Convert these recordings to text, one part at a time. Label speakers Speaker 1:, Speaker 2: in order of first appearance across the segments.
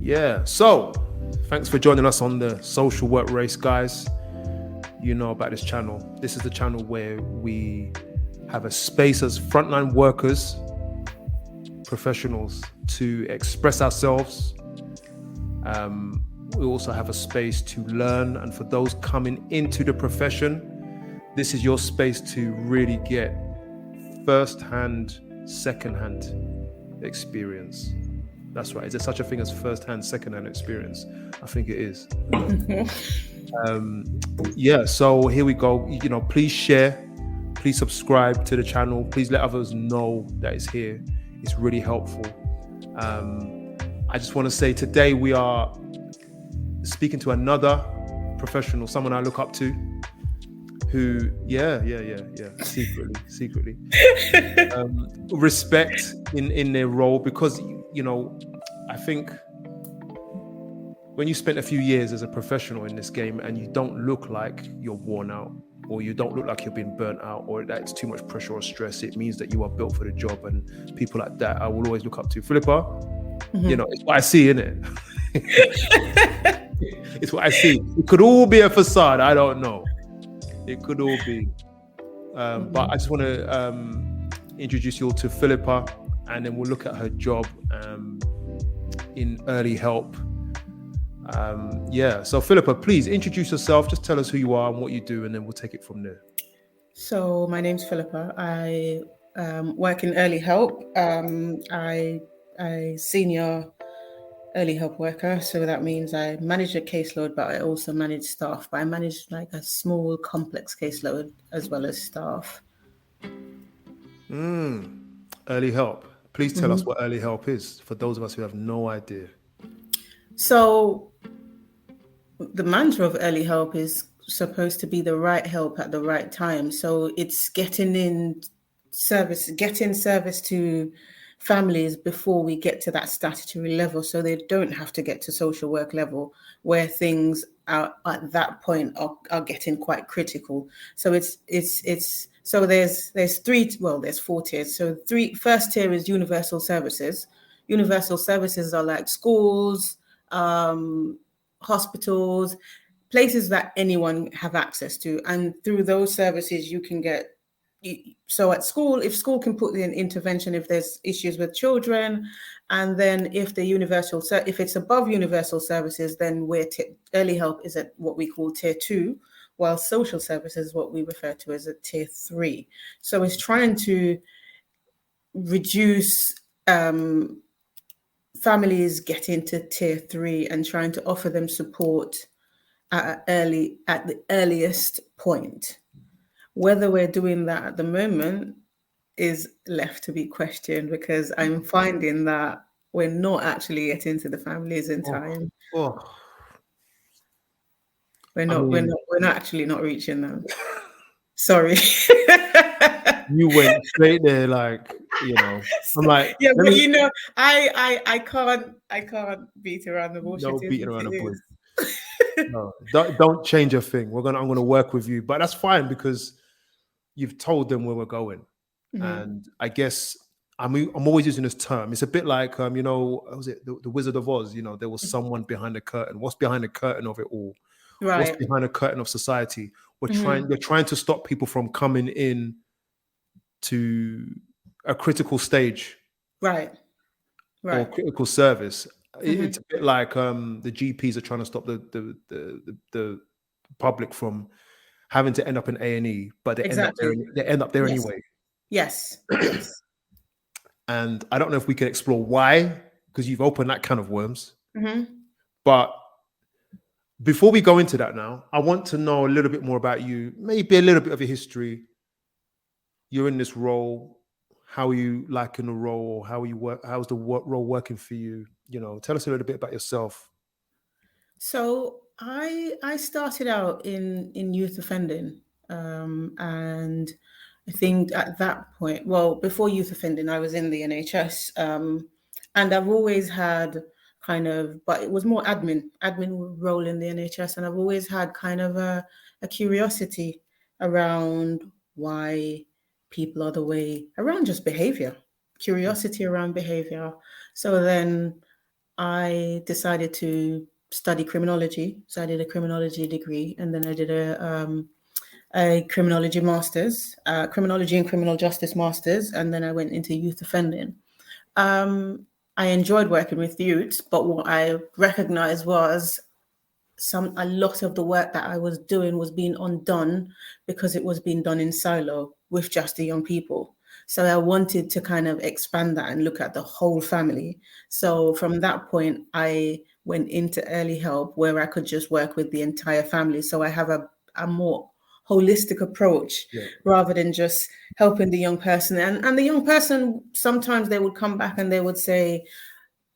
Speaker 1: Yeah. So, thanks for joining us on the social work race, guys. You know about this channel. This is the channel where we have a space as frontline workers, professionals, to express ourselves. We also have a space to learn, and for those coming into the profession, this is your space to really get first-hand, second-hand experience. That's right. Is there such a thing as first-hand, second-hand experience? I think it is. Yeah. So here we go. You know, please share, please subscribe to the channel. Please let others know that it's here. It's really helpful. I just want to say today we are speaking to another professional, someone I look up to, who, secretly, respect in their role, because, you know, I think when you spent a few years as a professional in this game and you don't look like you're worn out, or you don't look like you're being burnt out, or that it's too much pressure or stress, it means that you are built for the job. And people like that, I will always look up to. Philippa, you know, it's what I see in it. It's what I see. It could all be a facade. I don't know. It could all be. But I just want to introduce you all to Philippa, and then we'll look at her job in early help. So Philippa, please introduce yourself. Just tell us who you are and what you do, and then we'll take it from there.
Speaker 2: So my name's Philippa. I work in early help. I senior early help worker, so that means I manage a caseload, but I also manage staff. But I manage like a small complex caseload as well as staff.
Speaker 1: Early help. Please tell us what early help is for those of us who have no idea.
Speaker 2: So the mantra of early help is supposed to be the right help at the right time. So it's getting service to families before we get to that statutory level, so they don't have to get to social work level, where things are at that point are getting quite critical. So so there's four tiers. So first tier is universal services. Universal services are like schools, hospitals, places that anyone have access to, and through those services you can get. So at school, if school can put in intervention if there's issues with children, and then if it's above universal services, then early help is at what we call tier 2, while social services is what we refer to as a tier 3. So it's trying to reduce families getting to tier 3 and trying to offer them support at the earliest point. Whether we're doing that at the moment is left to be questioned, because I'm finding that we're not actually getting to the families in time. We're actually not reaching them. Sorry.
Speaker 1: You went straight there, like, you know. I'm like,
Speaker 2: yeah, but you know, I can't beat around the bush.
Speaker 1: No beating around the bush. No, don't change a thing. I'm gonna work with you, but that's fine because you've told them where we're going. And I guess I'm always using this term. It's a bit like you know, what was it the Wizard of Oz? You know, there was someone behind the curtain. What's behind the curtain of it all?
Speaker 2: Right.
Speaker 1: What's behind the curtain of society? We're trying to stop people from coming in to a critical stage,
Speaker 2: right,
Speaker 1: or critical service. It's a bit like the GPs are trying to stop the public from having to end up in A&E, but they end up there anyway.
Speaker 2: Yes.
Speaker 1: And I don't know if we can explore why, because you've opened that can of worms. But before we go into that now, I want to know a little bit more about you, maybe a little bit of your history. You're in this role. How are you liking the role? How you work? How's the role working for you? You know, tell us a little bit about yourself.
Speaker 2: So I started out in youth offending, and I think at that point, well, before youth offending, I was in the NHS, and I've always had but it was more admin role in the NHS, and I've always had kind of a curiosity around why people are the way, around just behavior, curiosity around behavior. So then I decided to study criminology. So I did a criminology degree, and then I did a criminology master's, criminology and criminal justice master's, and then I went into youth offending. I enjoyed working with youths, but what I recognized was a lot of the work that I was doing was being undone because it was being done in silo with just the young people. So I wanted to kind of expand that and look at the whole family. So from that point, I went into early help where I could just work with the entire family. So I have a more holistic approach rather than just helping the young person. And the young person, sometimes they would come back and they would say,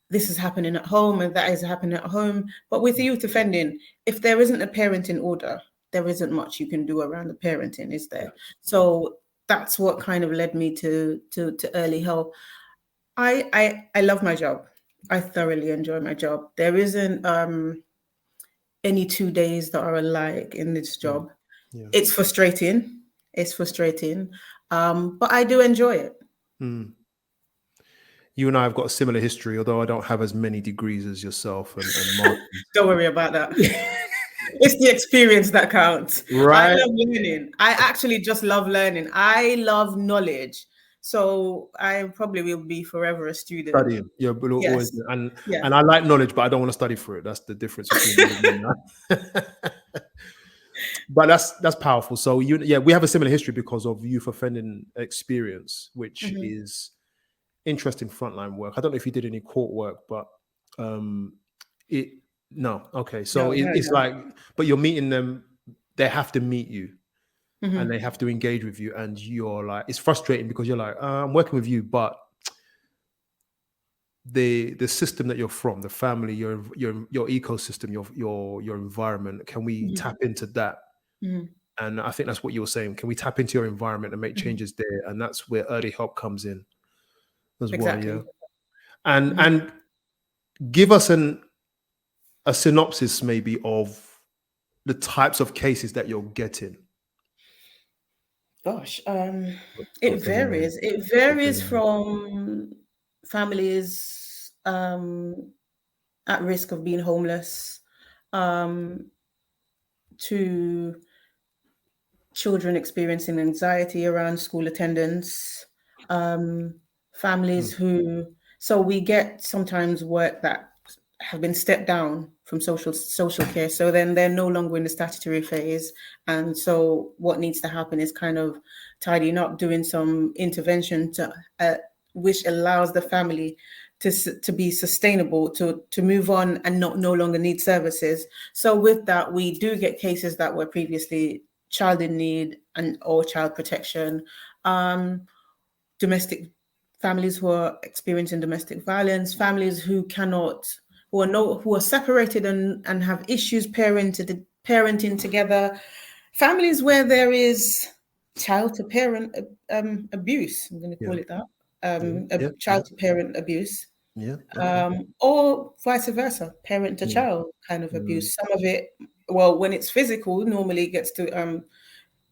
Speaker 2: this is happening at home and that is happening at home. But with youth offending, if there isn't a parenting order, there isn't much you can do around the parenting, is there? So that's what kind of led me to early help. I love my job. I thoroughly enjoy my job. There isn't any 2 days that are alike in this job.
Speaker 1: Yeah.
Speaker 2: It's frustrating. It's frustrating. But I do enjoy it.
Speaker 1: You and I have got a similar history, although I don't have as many degrees as yourself and masters.
Speaker 2: Don't worry about that. It's the experience that counts.
Speaker 1: Right.
Speaker 2: I love learning. I actually just love learning. I love knowledge. So I probably will be forever a student.
Speaker 1: Studying. Yeah, but always. And
Speaker 2: Yeah.
Speaker 1: I like knowledge, but I don't want to study for it. That's the difference between me and that. But that's powerful. So we have a similar history because of youth offending experience, which is interesting frontline work. I don't know if you did any court work, but it's like, but you're meeting them, they have to meet you and they have to engage with you, and you're like, it's frustrating because you're like, I'm working with you, but the system that you're from, the family, your ecosystem, your environment, can we tap into that? And I think that's what you were saying. Can we tap into your environment and make changes there? And that's where early help comes in as well. Yeah. And give us a synopsis maybe of the types of cases that you're getting.
Speaker 2: Gosh, it varies. It varies from families at risk of being homeless to children experiencing anxiety around school attendance, families who, so we get sometimes work that have been stepped down from social care. So then they're no longer in the statutory phase. And so what needs to happen is kind of tidying up, doing some intervention to which allows the family to be sustainable, to move on and no longer need services. So with that, we do get cases that were previously child in need or child protection, domestic families who are experiencing domestic violence, families who are separated and have issues parenting together, families where there is child to parent abuse. I'm going to call it that. Child to parent abuse. Or vice versa, parent to child kind of abuse. Some of it, well, when it's physical, normally gets to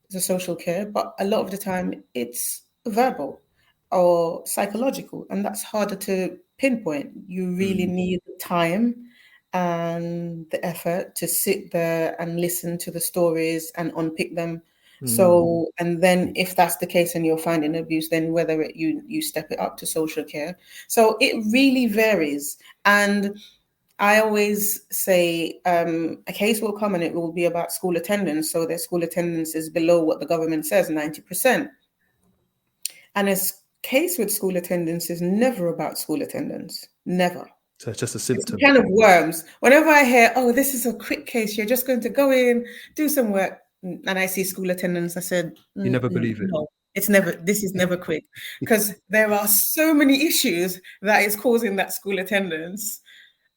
Speaker 2: the social care, but a lot of the time it's verbal or psychological, and that's harder to pinpoint. You really need the time and the effort to sit there and listen to the stories and unpick them. So, and then if that's the case and you're finding abuse, then whether you step it up to social care. So it really varies. And I always say a case will come and it will be about school attendance. So their school attendance is below what the government says, 90%. And a case with school attendance is never about school attendance. Never.
Speaker 1: So it's just a symptom.
Speaker 2: It's a can of worms. Whenever I hear, oh, this is a quick case, you're just going to go in, do some work, and I see school attendance, I said,
Speaker 1: you never believe it.
Speaker 2: No, this is never quick, because there are so many issues that is causing that school attendance.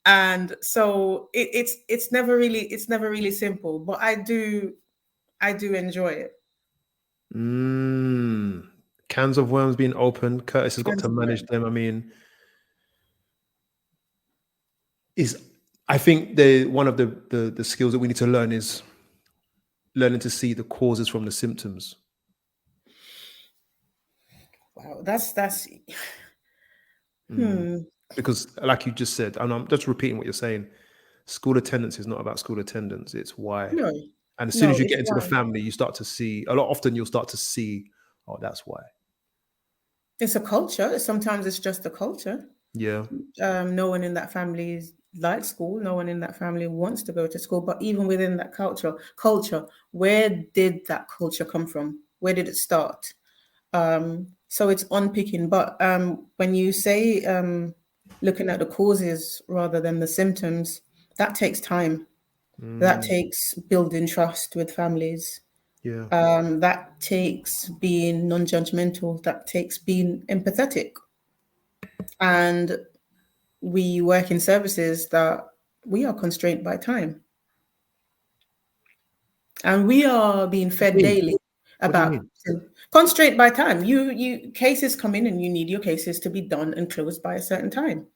Speaker 2: And so it's never really simple, but I do enjoy it.
Speaker 1: Cans of worms being opened. Curtis has got to manage them. I mean, I think one of the skills that we need to learn is learning to see the causes from the symptoms.
Speaker 2: Wow, that's
Speaker 1: Because, like you just said, and I'm just repeating what you're saying, school attendance is not about school attendance, it's why.
Speaker 2: No,
Speaker 1: And as soon as
Speaker 2: no,
Speaker 1: you
Speaker 2: it's
Speaker 1: get into the
Speaker 2: why.
Speaker 1: family, you start to see a lot. Often you'll start to see, oh, that's why.
Speaker 2: It's a culture. Sometimes it's just a culture.
Speaker 1: Yeah.
Speaker 2: No one in that family likes school. No one in that family wants to go to school. But even within that culture, where did that culture come from? Where did it start? So it's unpicking. But when you say looking at the causes rather than the symptoms, that takes time. That
Speaker 1: Mm,
Speaker 2: takes building trust with families.
Speaker 1: yeah.
Speaker 2: That takes being non-judgmental. That takes being empathetic. And we work in services that we are constrained by time, and we are being
Speaker 1: What do
Speaker 2: fed
Speaker 1: you mean?
Speaker 2: daily
Speaker 1: What do you
Speaker 2: about
Speaker 1: mean?
Speaker 2: constraint by time. You cases come in and you need your cases to be done and closed by a certain time.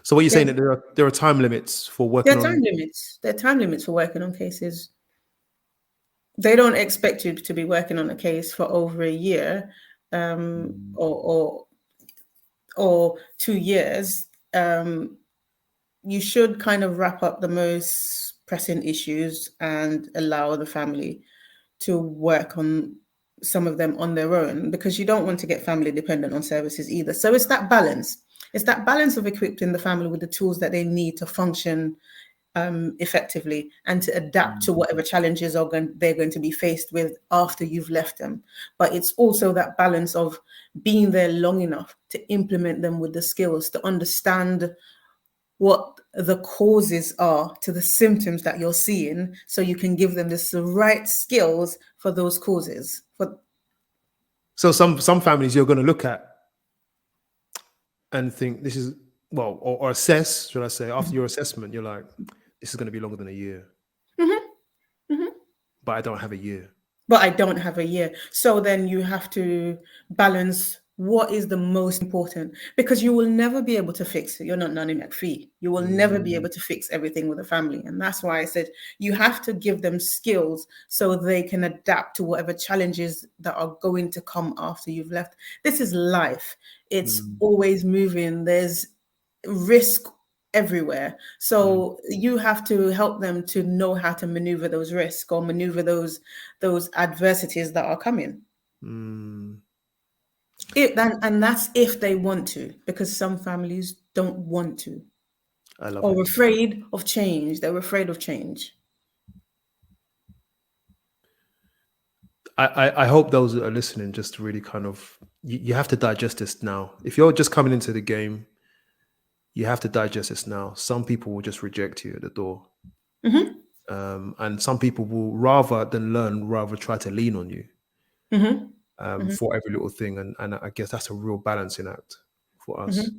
Speaker 1: So what you're
Speaker 2: There,
Speaker 1: saying that there are time limits for
Speaker 2: there
Speaker 1: working
Speaker 2: are time
Speaker 1: on.
Speaker 2: limits. There are time limits for working on cases. They don't expect you to be working on a case for over a year, um,
Speaker 1: Mm,
Speaker 2: or, or 2 years. You should kind of wrap up the most pressing issues and allow the family to work on some of them on their own, because you don't want to get family dependent on services either. So it's that balance. It's that balance of equipping the family with the tools that they need to function effectively and to adapt to
Speaker 1: mm,
Speaker 2: whatever challenges they're going to be faced with after you've left them. But it's also that balance of being there long enough to implement them with the skills, to understand what the causes are to the symptoms that you're seeing, so you can give them the right skills for those causes.
Speaker 1: So some families you're going to look at and think this is, well, or assess, should I say, after your assessment, you're like, this is going to be longer than a year,
Speaker 2: Mhm, mhm.
Speaker 1: but I don't have a year.
Speaker 2: But I don't have a year. So then you have to balance what is the most important, because you will never be able to fix it. You're not Nanny McPhee. You will never be
Speaker 1: Mm,
Speaker 2: able to fix everything with a family. And that's why I said you have to give them skills so they can adapt to whatever challenges that are going to come after you've left. This is life. It's
Speaker 1: mm,
Speaker 2: always moving. There's risk everywhere.
Speaker 1: mm,
Speaker 2: So you have to help them to know how to maneuver those risks or maneuver those adversities that are coming.
Speaker 1: mm.
Speaker 2: And that's if they want to, because some families don't want to
Speaker 1: I love it.
Speaker 2: or afraid of change. They're afraid of change.
Speaker 1: I hope those that are listening just really kind of, you have to digest this now. If you're just coming into the game, you have to digest this now. Some people will just reject you at the door.
Speaker 2: Hmm.
Speaker 1: And some people will, rather than learn, rather try to lean on you
Speaker 2: Hmm. Hmm.
Speaker 1: for every little thing. And I guess that's a real balancing act for us.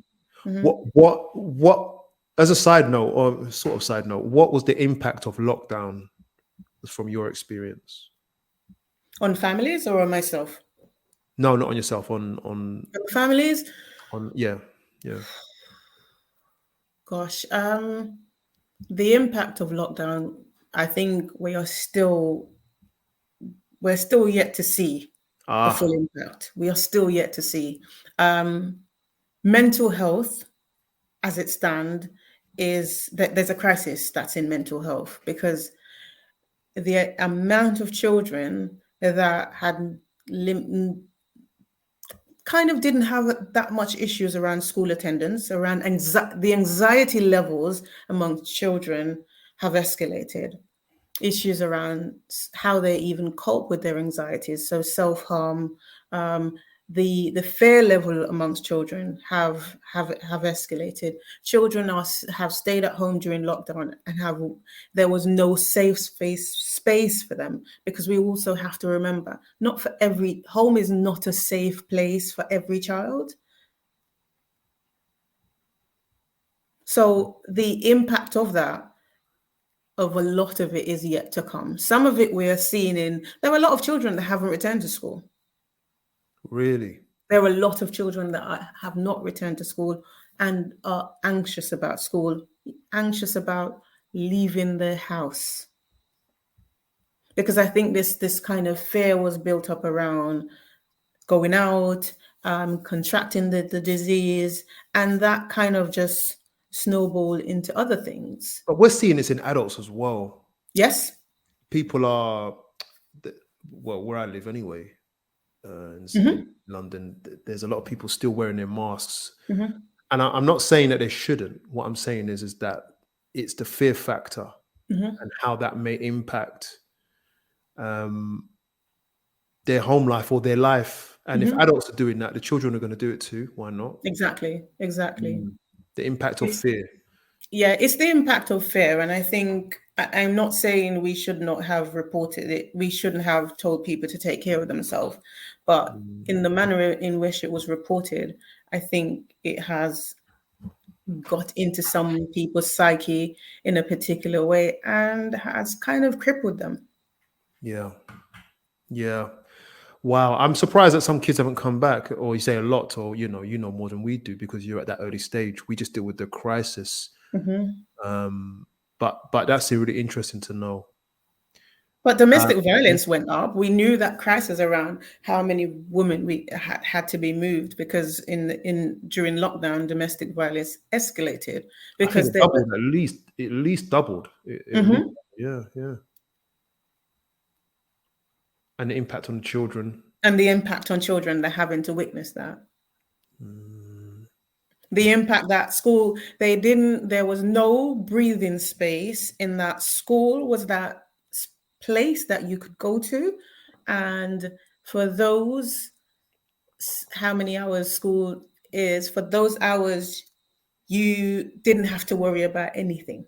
Speaker 2: Hmm. Hmm.
Speaker 1: What, as a side note, or sort of side note, what was the impact of lockdown from your experience?
Speaker 2: On families or on myself?
Speaker 1: No, not on yourself,
Speaker 2: On families,
Speaker 1: yeah, yeah.
Speaker 2: gosh, the impact of lockdown, I think we're still yet to see the full
Speaker 1: Ah,
Speaker 2: impact. We are still yet to see. Um, Mental health, as it stands, is that there's a crisis that's in mental health, because the amount of children that had kind of didn't have that much issues around school attendance, around the anxiety levels among children have escalated. Issues around how they even cope with their anxieties, so self-harm, um, the fear level amongst children have escalated. Children have stayed at home during lockdown, and there was no safe space for them, because we also have to remember, not for every home is not a safe place for every child. So the impact of a lot of it is yet to come. Some of it we are seeing there are a lot of children that haven't returned to school.
Speaker 1: really?
Speaker 2: There are a lot of children that have not returned to school and are anxious about school, anxious about leaving their house. Because I think this kind of fear was built up around going out, contracting the disease, and that kind of just snowballed into other things.
Speaker 1: But we're seeing this in adults as well.
Speaker 2: Yes.
Speaker 1: People are, well, where I live anyway, in London, there's a lot of people still wearing their masks.
Speaker 2: Mm-hmm.
Speaker 1: And I'm not saying that they shouldn't. What I'm saying is that it's the fear factor and how that may impact their home life or their life. And if adults are doing that, the children are going to do it too. Why not?
Speaker 2: Exactly.
Speaker 1: The impact of fear.
Speaker 2: Yeah, it's the impact of fear. And I think I'm not saying we should not have reported it. We shouldn't have told people to take care of themselves. But in the manner in which it was reported, I think it has got into some people's psyche in a particular way and has kind of crippled them.
Speaker 1: Yeah. Wow, I'm surprised that some kids haven't come back, or you say a lot, or you know more than we do because you're at that early stage. We just deal with the crisis, but that's really interesting to know.
Speaker 2: But domestic violence went up. We knew that crisis around how many women we had to be moved because during lockdown, domestic violence escalated because
Speaker 1: I think it doubled, at least doubled. Yeah. And the impact on children.
Speaker 2: And the impact on children, they're having to witness that. The impact that school, there was no breathing space in that school, was that place that you could go to. And for those, how many hours school is, for those hours, you didn't have to worry about anything.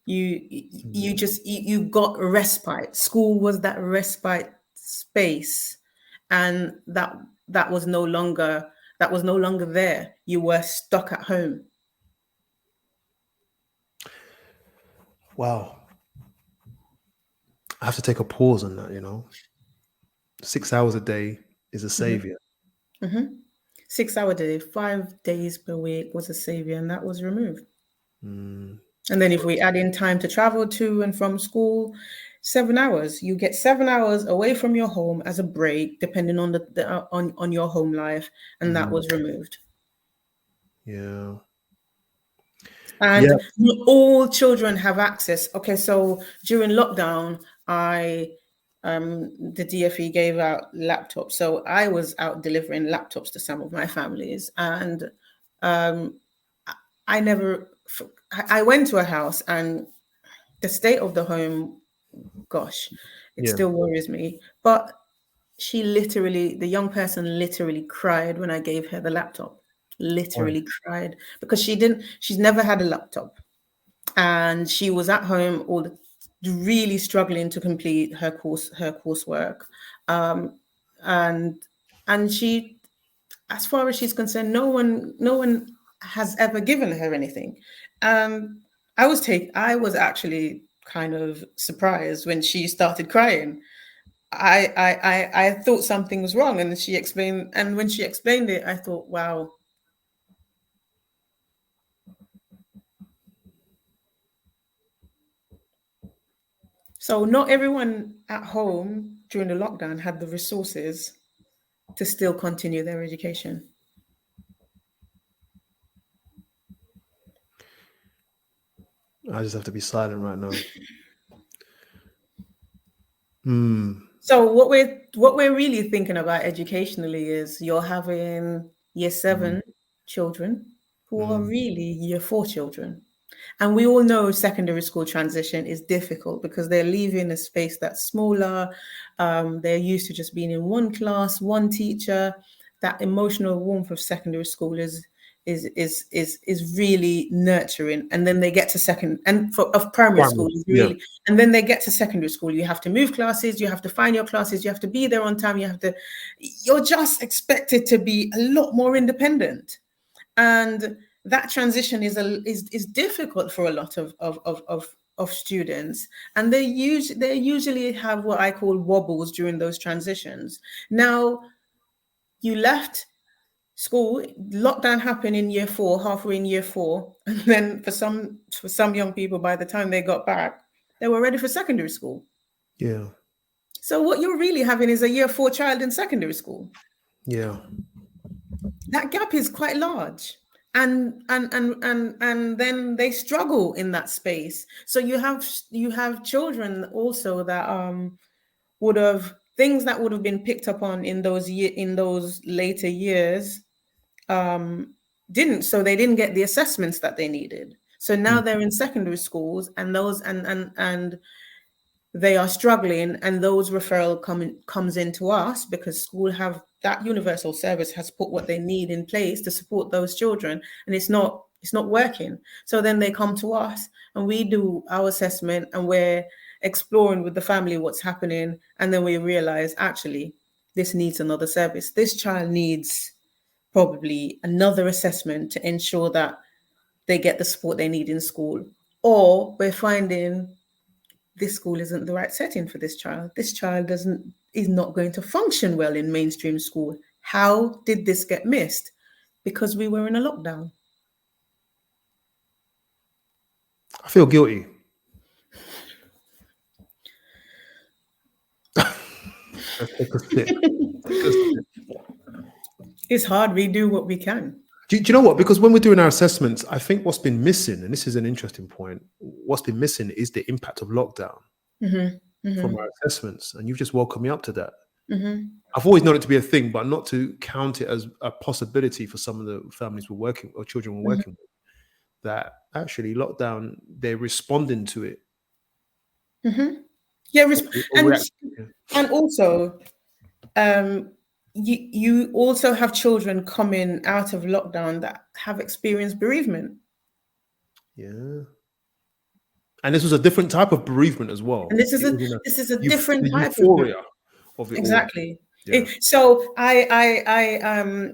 Speaker 2: You got respite. School was that respite space, and that was no longer there. You were stuck at home.
Speaker 1: Wow. I have to take a pause on that. 6 hours a day is a savior.
Speaker 2: 6 hour day, 5 days per week was a savior, and that was removed. And then if we add in time to travel to and from school, 7 hours. You get 7 hours away from your home as a break, depending on on your home life, and that was removed.
Speaker 1: Yeah.
Speaker 2: And not all children have access. Okay, so during lockdown, the DFE gave out laptops. So I was out delivering laptops to some of my families, and I went to a house, and the state of the home, gosh, it still worries me. But the young person literally cried when I gave her the laptop. Literally cried because she's never had a laptop, and she was at home really struggling to complete her coursework, and she, as far as she's concerned, no one has ever given her anything. I was actually kind of surprised when she started crying. I thought something was wrong, and she explained. And when she explained it, I thought, wow. So not everyone at home during the lockdown had the resources to still continue their education.
Speaker 1: I just have to be silent right now.
Speaker 2: So what we're really thinking about educationally is you're having year 7 children who are really year 4 children. And we all know secondary school transition is difficult because they're leaving a space that's smaller. They're used to just being in one class, one teacher. That emotional warmth of secondary school is really nurturing. And then they get to primary school is really, and then they get to secondary school. You have to move classes, you have to find your classes, you have to be there on time, you're just expected to be a lot more independent. And that transition is difficult for a lot of students, and they usually have what I call wobbles during those transitions. Now, you left school, lockdown happened in year 4, halfway in year 4, and then for some young people, by the time they got back, they were ready for secondary school.
Speaker 1: Yeah.
Speaker 2: So what you're really having is a year 4 child in secondary school.
Speaker 1: Yeah.
Speaker 2: That gap is quite large. And then they struggle in that space. So you have children also that would have things that would have been picked up on in those later years didn't, so they didn't get the assessments that they needed. So now they're in secondary schools, and those and they are struggling, and those comes into us because school have that universal service has put what they need in place to support those children, and it's not working. So then they come to us, and we do our assessment, and we're exploring with the family what's happening, and then we realize actually this needs another service. This child needs probably another assessment to ensure that they get the support they need in school, or we're finding this school isn't the right setting for this child. This child is not going to function well in mainstream school. How did this get missed? Because we were in a lockdown.
Speaker 1: I feel guilty.
Speaker 2: It's hard. We do what we can.
Speaker 1: Do you know what? Because when we're doing our assessments, I think what's been missing, and this is an interesting point, what's been missing is the impact of lockdown from our assessments. And you've just woken me up to that. I've always known it to be a thing, but not to count it as a possibility for some of the families we're working or children we're working with. That actually lockdown, they're responding to it.
Speaker 2: Yeah, and also, you also have children coming out of lockdown that have experienced bereavement.
Speaker 1: Yeah. And this was a different type of bereavement as well.
Speaker 2: And this is a different type of
Speaker 1: euphoria of it.
Speaker 2: Exactly.
Speaker 1: Yeah.
Speaker 2: So I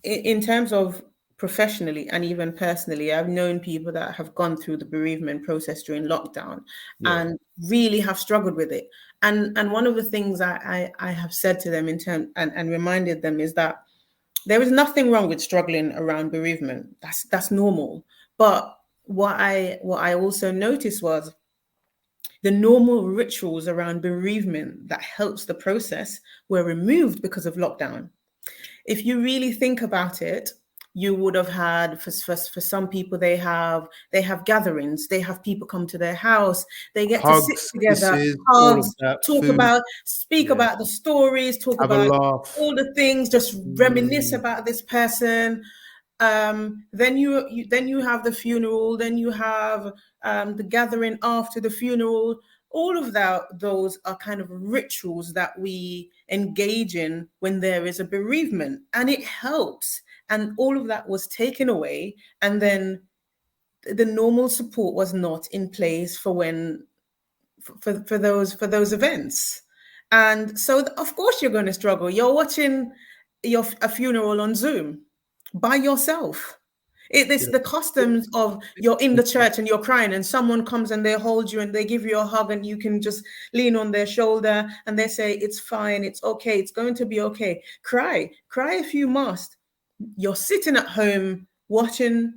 Speaker 2: in terms of professionally and even personally, I've known people that have gone through the bereavement process during lockdown and really have struggled with it. And one of the things I have said to them and reminded them is that there is nothing wrong with struggling around bereavement. That's normal. But what I also noticed was the normal rituals around bereavement that helps the process were removed because of lockdown. If you really think about it, you would have had for some people they have gatherings, they have people come to their house, they get
Speaker 1: hugs,
Speaker 2: to sit together,
Speaker 1: kisses,
Speaker 2: hugs,
Speaker 1: talk
Speaker 2: about, speak about the stories, talk
Speaker 1: have
Speaker 2: about
Speaker 1: a laugh,
Speaker 2: all the things, just reminisce about this person. Then you have the funeral, then you have the gathering after the funeral. All of those are kind of rituals that we engage in when there is a bereavement, and it helps. And all of that was taken away, and then the normal support was not in place for those events. And so of course you're going to struggle. You're watching a funeral on Zoom by yourself. It's the customs of you're in the church and you're crying, and someone comes and they hold you and they give you a hug, and you can just lean on their shoulder and they say, it's fine, it's okay, it's going to be okay. Cry if you must. You're sitting at home watching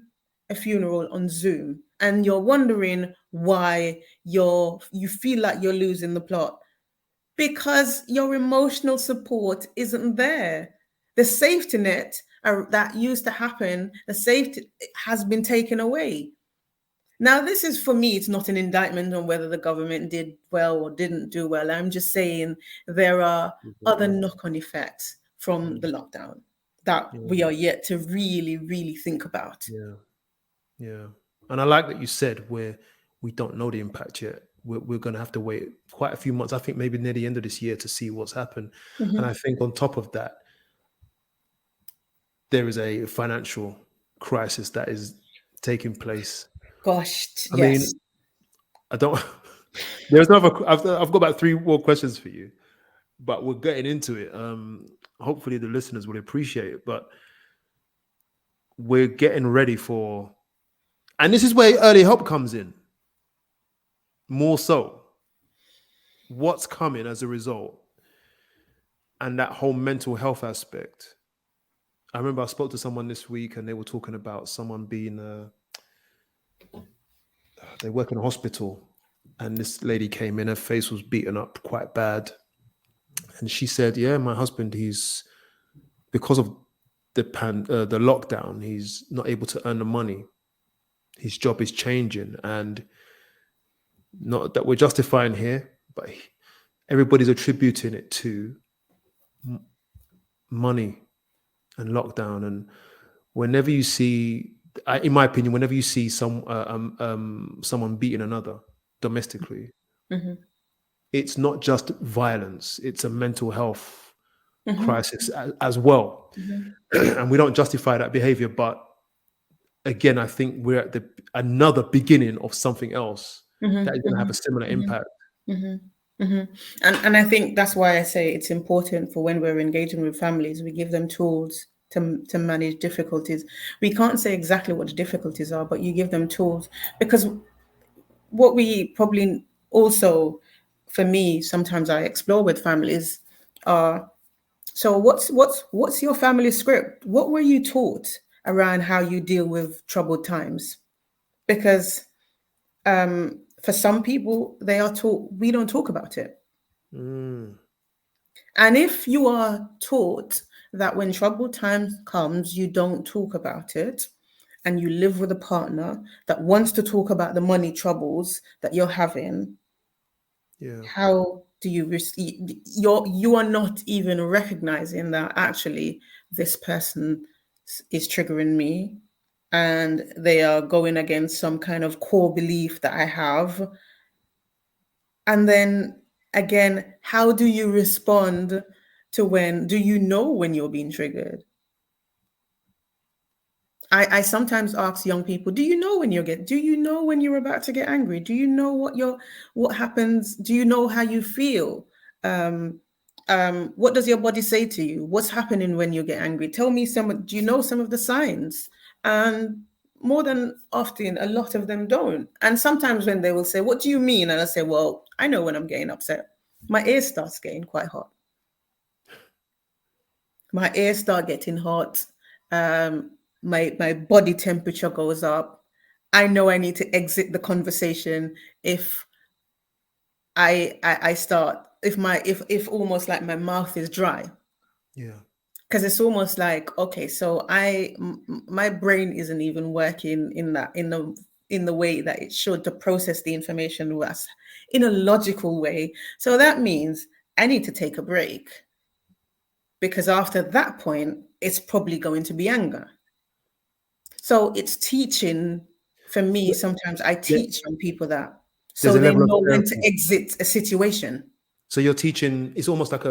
Speaker 2: a funeral on Zoom, and you're wondering why you feel like you're losing the plot, because your emotional support isn't there. The safety net that used to happen, the safety has been taken away. Now, this is, for me, it's not an indictment on whether the government did well or didn't do well. I'm just saying there are other knock-on effects from the lockdown that we are yet to really, really think about.
Speaker 1: Yeah. And I like that you said we don't know the impact yet. We're going to have to wait quite a few months, I think maybe near the end of this year, to see what's happened. And I think on top of that, there is a financial crisis that is taking place.
Speaker 2: Gosh,
Speaker 1: I mean, I don't. There's another. I've got about 3 more questions for you, but we're getting into it. Hopefully, the listeners will appreciate it. But we're getting ready for, and this is where early help comes in. More so, what's coming as a result, and that whole mental health aspect. I remember I spoke to someone this week, and they were talking about someone being. They work in a hospital, and this lady came in. Her face was beaten up quite bad, And she said, "Yeah, my husband, he's because of the lockdown, he's not able to earn the money. His job is changing, and not that we're justifying here, but everybody's attributing it to money and lockdown. And whenever you see, in my opinion, whenever you see someone beating another domestically,
Speaker 2: Mm-hmm.
Speaker 1: it's not just violence; it's a mental health
Speaker 2: Mm-hmm.
Speaker 1: crisis as well.
Speaker 2: Mm-hmm.
Speaker 1: And we don't justify that behavior, but again, I think we're at another beginning of something else that is going to have a similar impact.
Speaker 2: Mm-hmm. Mm-hmm. And I think that's why I say it's important for when we're engaging with families, we give them tools to manage difficulties. We can't say exactly what the difficulties are, but you give them tools, because what we probably also, for me, sometimes I explore with families are, so what's your family script? What were you taught around how you deal with troubled times? Because for some people, they are taught we don't talk about it.
Speaker 1: Mm,
Speaker 2: And if you are taught that when troubled times comes, you don't talk about it, and you live with a partner that wants to talk about the money troubles that you're having,
Speaker 1: yeah,
Speaker 2: how do you you are not even recognizing that actually this person is triggering me, and they are going against some kind of core belief that I have. And then again, how do you respond to when, do you know when you're being triggered? I sometimes ask young people, do you know when you're about to get angry? Do you know what happens? Do you know how you feel? Um, what does your body say to you? What's happening when you get angry? Tell me do you know some of the signs? And more than often, a lot of them don't. And sometimes when they will say, what do you mean? And I say, well, I know when I'm getting upset. My ears starts getting quite hot. My ears start getting hot. My body temperature goes up. I know I need to exit the conversation if I start, if almost like my mouth is dry,
Speaker 1: yeah,
Speaker 2: because it's almost like, okay, so my brain isn't even working in the way that it should to process the information with us in a logical way. So that means I need to take a break, because after that point, it's probably going to be anger. So it's teaching for me. Sometimes I
Speaker 1: yeah.
Speaker 2: teach young people that,
Speaker 1: There's
Speaker 2: so
Speaker 1: a
Speaker 2: they
Speaker 1: level of
Speaker 2: know when to
Speaker 1: therapy.
Speaker 2: exit a situation.
Speaker 1: So you're teaching. It's almost like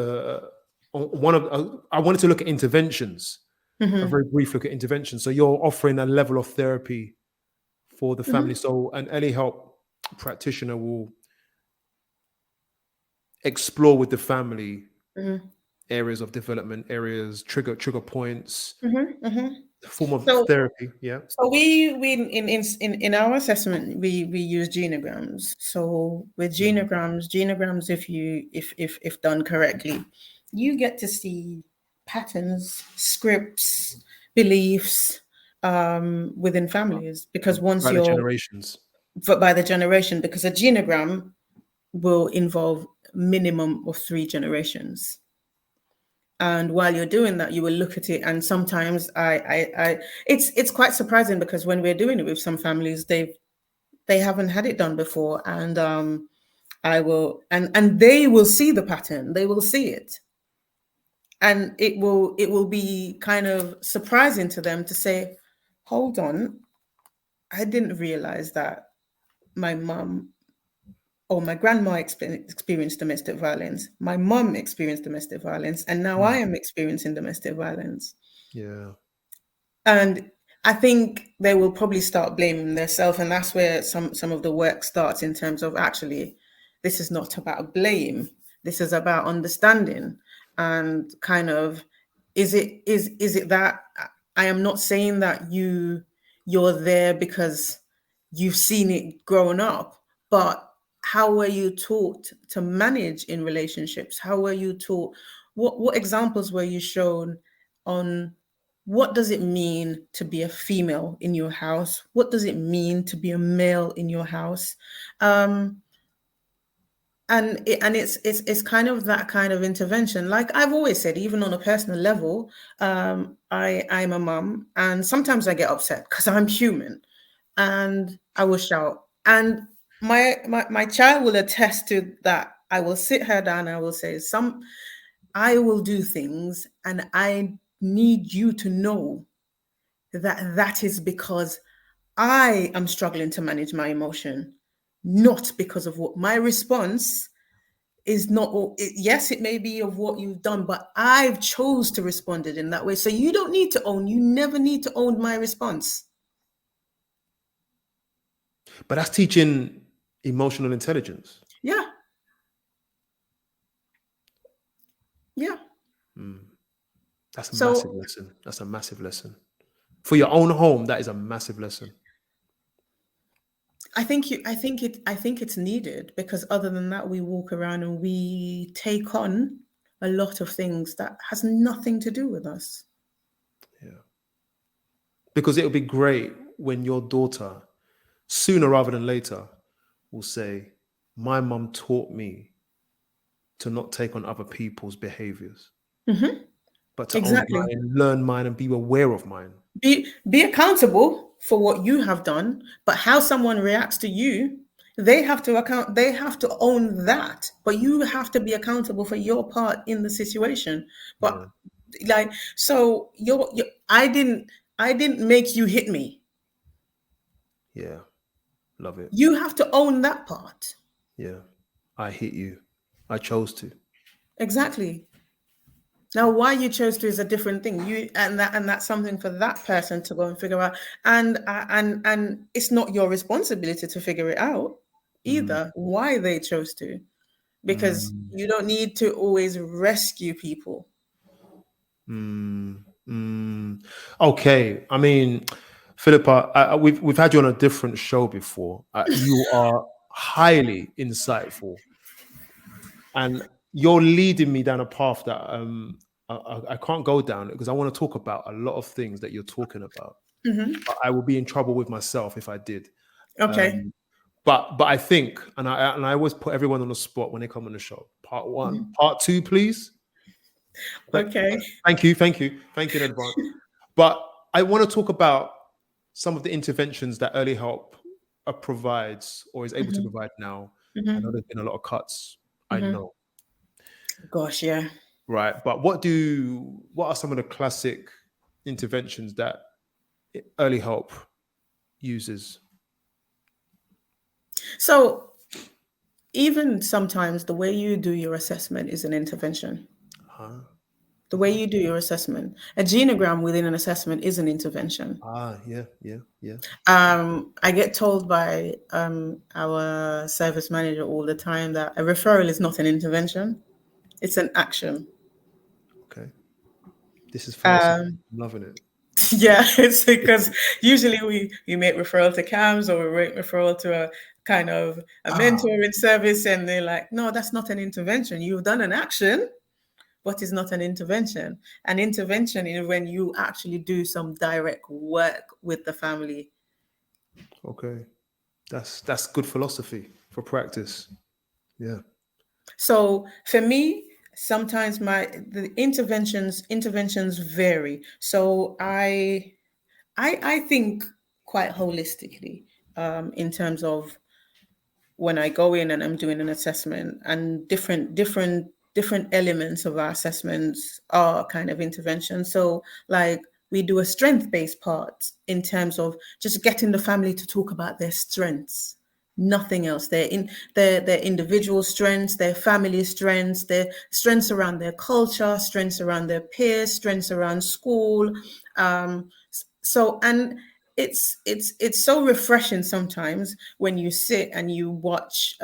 Speaker 1: one of. I wanted to look at interventions. A
Speaker 2: Mm-hmm.
Speaker 1: very brief look at interventions. So you're offering a level of therapy for the family.
Speaker 2: Mm-hmm.
Speaker 1: So an early help practitioner will explore with the family
Speaker 2: Mm-hmm.
Speaker 1: areas of development, areas, trigger points,
Speaker 2: Mm-hmm. Mm-hmm.
Speaker 1: form of
Speaker 2: So,
Speaker 1: therapy. Yeah.
Speaker 2: so we in our assessment we use genograms. So with
Speaker 1: Mm.
Speaker 2: genograms, if done correctly, you get to see patterns, scripts, beliefs within families. Because once
Speaker 1: About the
Speaker 2: you're
Speaker 1: generations.
Speaker 2: by the generation, because a genogram will involve minimum of 3 generations. And while you're doing that, you will look at it, and sometimes it's quite surprising, because when we're doing it with some families, they haven't had it done before, and I will, and they will see the pattern, they will see it, and it will be kind of surprising to them to say, hold on, I didn't realize that my mom or my grandma experienced domestic violence, my mom experienced domestic violence, and now I
Speaker 1: Mm.
Speaker 2: am experiencing domestic violence.
Speaker 1: Yeah.
Speaker 2: And I think they will probably start blaming themselves, and that's where some of the work starts, in terms of, actually, this is not about blame. This is about understanding, and kind of, is it that I am not saying that you're there because you've seen it growing up, but how were you taught to manage in relationships? How were you taught? What examples were you shown on what does it mean to be a female in your house? What does it mean to be a male in your house? Um, it's kind of that kind of intervention. Like I've always said, even on a personal level, I'm a mum, and sometimes I get upset because I'm human, and I will shout. And my child will attest to that. I will sit her down. And I will say, I will do things, and I need you to know that is because I am struggling to manage my emotion, not because of what my response is not. Yes, it may be of what you've done, but I've chose to respond it in that way. So you don't need to own. You never need to own my response.
Speaker 1: But that's teaching emotional intelligence.
Speaker 2: Yeah. Yeah.
Speaker 1: That's a massive
Speaker 2: So
Speaker 1: lesson. That's a massive lesson. For your own home, that is a massive lesson.
Speaker 2: I think it's needed, because other than that, we walk around and we take on a lot of things that has nothing to do with us.
Speaker 1: Yeah. Because it would be great when your daughter, sooner rather than later, will say, my mum taught me to not take on other people's behaviors, but to own
Speaker 2: Exactly.
Speaker 1: mine, learn mine, and be aware of mine.
Speaker 2: Be accountable for what you have done, but how someone reacts to you, they have to own that, but you have to be accountable for your part in the situation.
Speaker 1: Yeah.
Speaker 2: But like, so I didn't make you hit me.
Speaker 1: Yeah. Love it.
Speaker 2: You have to own that part.
Speaker 1: Yeah. I hit you. I chose to.
Speaker 2: Exactly. Now, why you chose to is a different thing. And that's something for that person to go and figure out. And it's not your responsibility to figure it out
Speaker 1: Mm,
Speaker 2: either. Why they chose to, because
Speaker 1: mm,
Speaker 2: you don't need to always rescue people.
Speaker 1: Okay. I mean, Philippa, we've had you on a different show before. You are highly insightful, and you're leading me down a path that I can't go down, because I want to talk about a lot of things that you're talking about. But I will be in trouble with myself if I did.
Speaker 2: Okay.
Speaker 1: Um, but I think, and I always put everyone on the spot when they come on the show. Part one, part two, please.
Speaker 2: Okay.
Speaker 1: Thank you in advance. But I want to talk about some of the interventions that early help provides, or is able to provide now. I know there's been a lot of cuts. I know,
Speaker 2: Gosh, yeah.
Speaker 1: right? But what are some of the classic interventions that early help uses?
Speaker 2: So even sometimes the way you do your assessment is an intervention.
Speaker 1: Huh?
Speaker 2: The way you do your assessment, a genogram within an assessment is an intervention.
Speaker 1: Yeah.
Speaker 2: I get told by our service manager all the time that a referral is not an intervention; it's an action.
Speaker 1: Okay. This is philosophy. I'm loving it.
Speaker 2: Yeah, it's because usually we make referral to CAMS, or we make referral to a kind of a
Speaker 1: Ah,
Speaker 2: mentoring service, and they're like, no, that's not an intervention. You've done an action, but it's not an intervention. An intervention is when you actually do some direct work with the family.
Speaker 1: okay. That's good philosophy for practice. Yeah.
Speaker 2: So for me, sometimes the interventions vary. So I think quite holistically, in terms of when I go in and I'm doing an assessment, and different elements of our assessments are kind of intervention. So like we do a strength-based part in terms of just getting the family to talk about their strengths, nothing else. Their individual strengths, their family strengths, their strengths around their culture, strengths around their peers, strengths around school. So and it's so refreshing sometimes when you sit and you watch,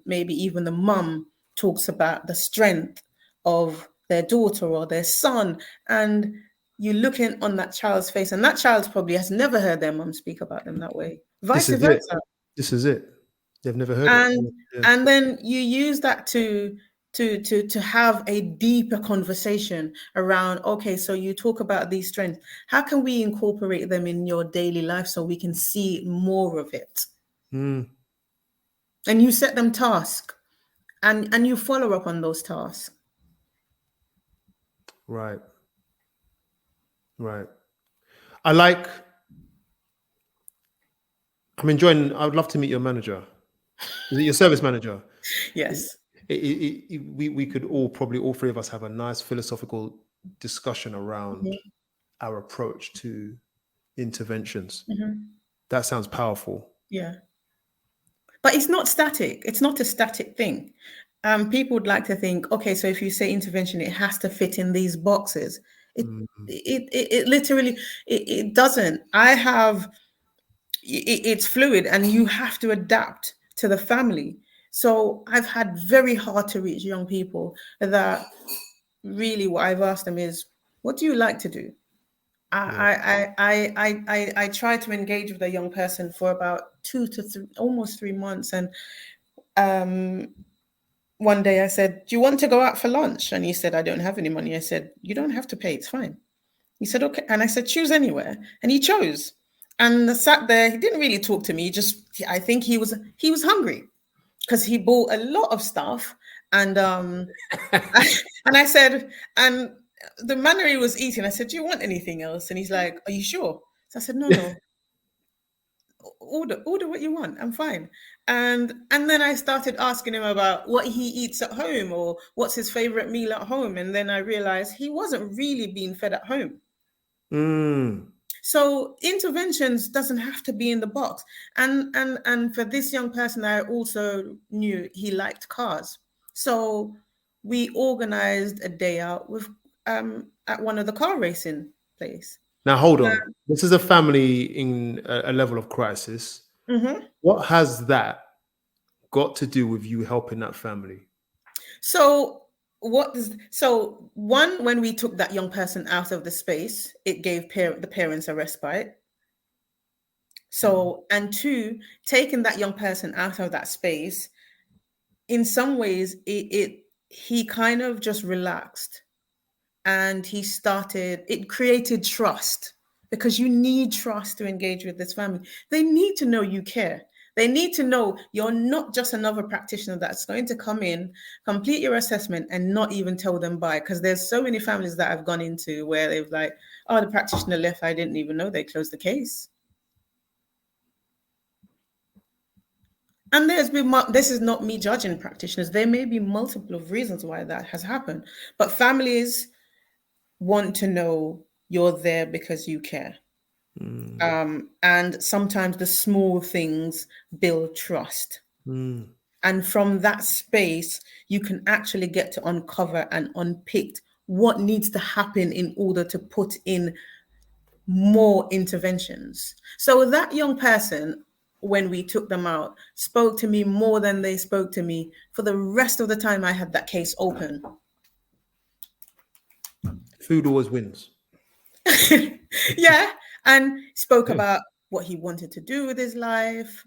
Speaker 2: maybe even the mum talks about the strength of their daughter or their son, and you look in on that child's face, and that child probably has never heard their mum speak about them that way,
Speaker 1: This
Speaker 2: vice
Speaker 1: is it.
Speaker 2: versa.
Speaker 1: This is it. They've never heard it.
Speaker 2: and
Speaker 1: Yeah.
Speaker 2: and then you use that to have a deeper conversation around, okay, so you talk about these strengths, how can we incorporate them in your daily life so we can see more of it?
Speaker 1: Mm,
Speaker 2: And you set them task, and you follow up on those tasks.
Speaker 1: Right. I'm enjoying. I would love to meet your manager. Is it your service manager?
Speaker 2: Yes.
Speaker 1: We could all three of us have a nice philosophical discussion around our approach to interventions. That sounds powerful.
Speaker 2: Yeah. But it's not static. It's not a static thing. People would like to think, okay, so if you say intervention, it has to fit in these boxes. It literally it doesn't. It's fluid, and you have to adapt to the family. So I've had very hard to reach young people that really what I've asked them is, what do you like to do? I try to engage with a young person for about 2 to 3, almost 3 months, and one day I said, do you want to go out for lunch? And he said, I don't have any money. I said, you don't have to pay, it's fine. He said, okay. And I said, choose anywhere. And he chose. And I sat there. He didn't really talk to me. I think he was hungry because he bought a lot of stuff. And and I said, and the manner he was eating, I said, do you want anything else? And he's like, are you sure? So I said, no. Order what you want. I'm fine. And then I started asking him about what he eats at home or what's his favorite meal at home. And then I realized he wasn't really being fed at home. So interventions doesn't have to be in the box. And for this young person, I also knew he liked cars. So we organized a day out with at one of the car racing place.
Speaker 1: Now hold on. This is a family in a level of crisis. What has that got to do with you helping that family?
Speaker 2: So one, when we took that young person out of the space, it gave the parents a respite. So, and two, taking that young person out of that space, in some ways, he kind of just relaxed, and it created trust, because you need trust to engage with this family. They need to know you care. They need to know you're not just another practitioner that's going to come in, complete your assessment, and not even tell them bye. Because there's so many families that I've gone into where they've like, oh, the practitioner left. I didn't even know they closed the case. And this is not me judging practitioners. There may be multiple of reasons why that has happened. But families want to know you're there because you care. And sometimes the small things build trust. And from that space, you can actually get to uncover and unpick what needs to happen in order to put in more interventions. So that young person, when we took them out, spoke to me more than they spoke to me for the rest of the time I had that case open.
Speaker 1: Food always wins.
Speaker 2: Yeah. And spoke about what he wanted to do with his life.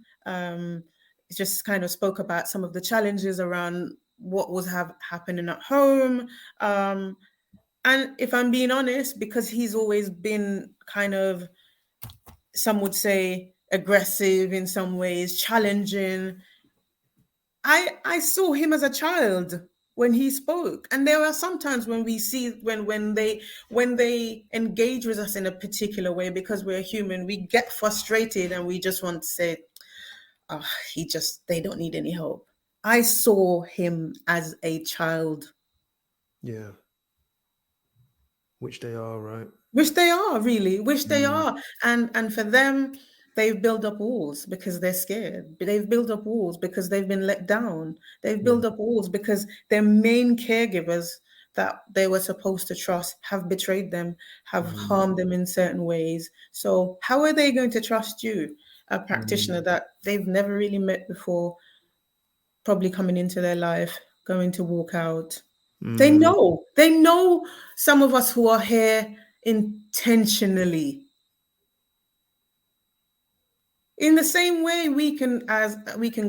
Speaker 2: Just kind of spoke about some of the challenges around what was happening at home. And if I'm being honest, because he's always been kind of, some would say, aggressive in some ways, challenging, I saw him as a child when he spoke. And there are sometimes when we see when they engage with us in a particular way, because we're human, we get frustrated and we just want to say, oh, they don't need any help. I saw him as a child.
Speaker 1: Yeah. Which they are, right?
Speaker 2: Which they are, really. Which they are. And for them, they've built up walls because they're scared. They've built up walls because they've been let down. They've built up walls because their main caregivers that they were supposed to trust have betrayed them, have harmed them in certain ways. So how are they going to trust you, a practitioner that they've never really met before, probably coming into their life, going to walk out? They know some of us who are here intentionally. In the same way we can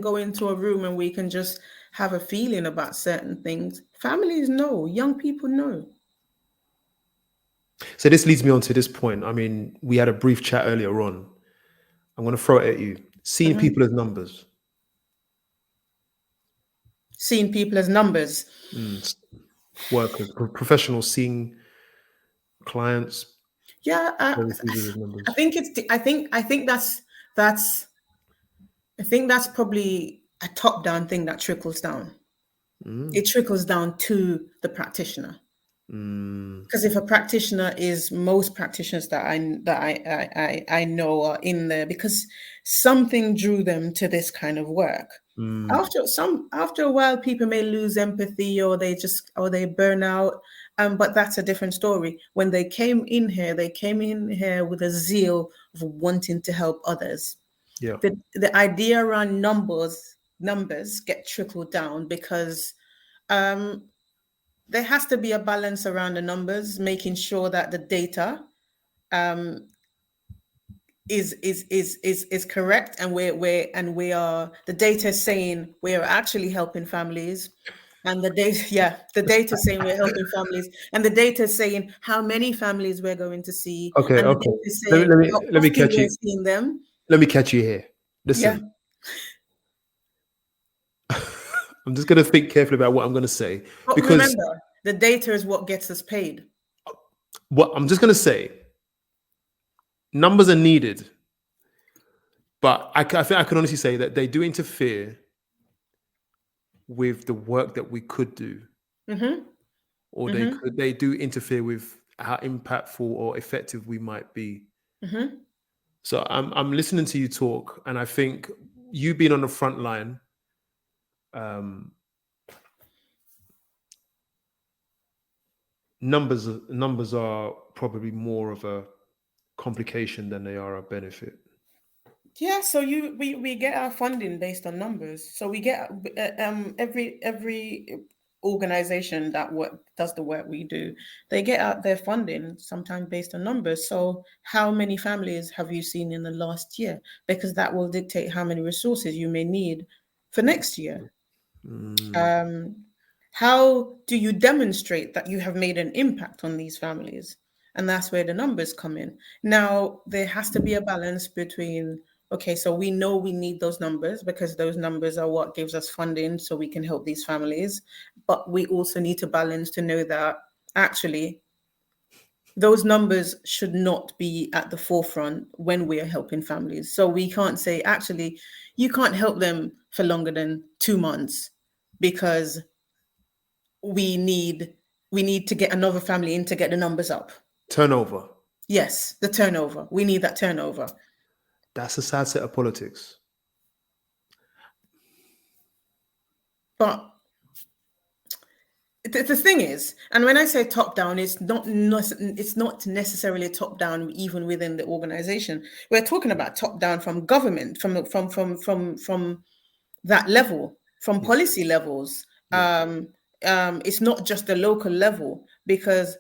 Speaker 2: go into a room and we can just have a feeling about certain things. Families know, young people know.
Speaker 1: So this leads me on to this point. I mean, we had a brief chat earlier on. I'm going to throw it at you. Seeing people as numbers.
Speaker 2: seeing people as numbers.
Speaker 1: Workers, professionals seeing clients.
Speaker 2: Yeah,
Speaker 1: Numbers.
Speaker 2: I think it's. I think that's. I think that's probably a top-down thing that trickles down. It trickles down to the practitioner. Because if a practitioner is, most practitioners that I know are in there because something drew them to this kind of work. After a while, people may lose empathy or they burn out. But that's a different story. When they came in here with a zeal of wanting to help others.
Speaker 1: Yeah.
Speaker 2: The idea around numbers get trickled down because there has to be a balance around the numbers, making sure that the data is correct, and we are the data is saying we are actually helping families, and the data saying we're helping families, and the data saying how many families we're going to see,
Speaker 1: Okay.
Speaker 2: and the
Speaker 1: Okay.
Speaker 2: data saying how
Speaker 1: Let me
Speaker 2: often
Speaker 1: catch
Speaker 2: we're
Speaker 1: you.
Speaker 2: seeing them.
Speaker 1: Let me catch you here. Listen.
Speaker 2: Yeah.
Speaker 1: I'm just going to think carefully about what I'm going to say,
Speaker 2: But
Speaker 1: because
Speaker 2: remember, the data is what gets us paid.
Speaker 1: what I'm just going to say, numbers are needed, but I think I can honestly say that they do interfere with the work that we could do, or they do interfere with how impactful or effective we might be. So I'm listening to you talk, and I think you being on the front line, numbers are probably more of a complication than they are a benefit.
Speaker 2: Yeah, so we get our funding based on numbers. So we get every organization that does the work we do, they get out their funding sometimes based on numbers. So how many families have you seen in the last year? Because that will dictate how many resources you may need for next year. How do you demonstrate that you have made an impact on these families? And that's where the numbers come in. Now, there has to be a balance between, okay, so we know we need those numbers because those numbers are what gives us funding so we can help these families. But we also need to balance to know that actually those numbers should not be at the forefront when we are helping families. So we can't say, actually, you can't help them for longer than 2 months because we need to get another family in to get the numbers up.
Speaker 1: Turnover.
Speaker 2: Yes, the turnover. We need that turnover.
Speaker 1: That's a sad set of politics.
Speaker 2: But the thing is, and when I say top down, it's not necessarily top down even within the organization. We're talking about top down from government, from that level, from policy levels. It's not just the local level, because